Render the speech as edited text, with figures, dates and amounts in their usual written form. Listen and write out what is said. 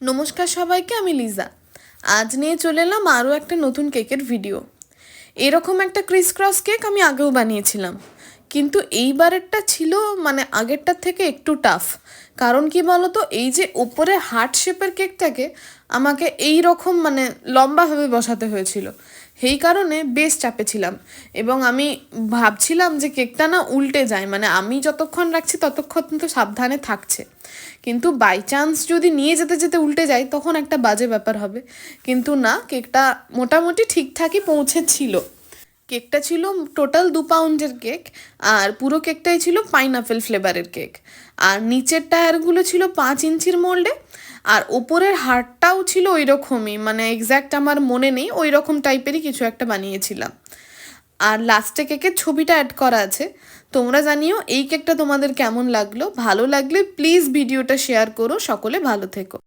নমস্কার সবাইকে, আমি লিজা। আজ নিয়ে চলে এলাম আরও একটা নতুন কেকের ভিডিও। এরকম একটা ক্রিস ক্রস কেক আমি আগেও বানিয়েছিলাম, কিন্তু এইবারেরটা ছিল আগেরটার থেকে একটু টাফ। কারণ কি বলতো, এই যে ওপরে হার্ট শেপের কেকটাকে আমাকে এই রকম লম্বাভাবে বসাতে হয়েছিল। সেই কারণে বেশ চাপে ছিলাম এবং আমি ভাবছিলাম যে কেকটা না উল্টে যায়, আমি যতক্ষণ রাখছি ততক্ষণ তো সাবধানে থাকছে, কিন্তু বাই চান্স যদি নিয়ে যেতে যেতে উল্টে যায় তখন একটা বাজে ব্যাপার হবে। কিন্তু না, কেকটা মোটামুটি ঠিকঠাকই পৌঁছেছিল। কেকটা ছিল টোটাল 2 পাউন্ডের কেক, আর পুরো কেকটাই ছিল পাইনাপেল ফ্লেভারের কেক। আর নিচের টায়ারগুলো ছিল 5 ইঞ্চির মোল্ডে, আর ওপরের হারটাও ছিল ওই রকমই, এক্স্যাক্ট আমার মনে নেই, ওই রকম টাইপেরই কিছু একটা বানিয়েছিলাম। আর লাস্টে কেকের ছবিটা অ্যাড করা আছে। তোমরা জানিও এই কেকটা তোমাদের কেমন লাগলো। ভালো লাগলে প্লিজ ভিডিওটা শেয়ার করো। সকলে ভালো থেকো।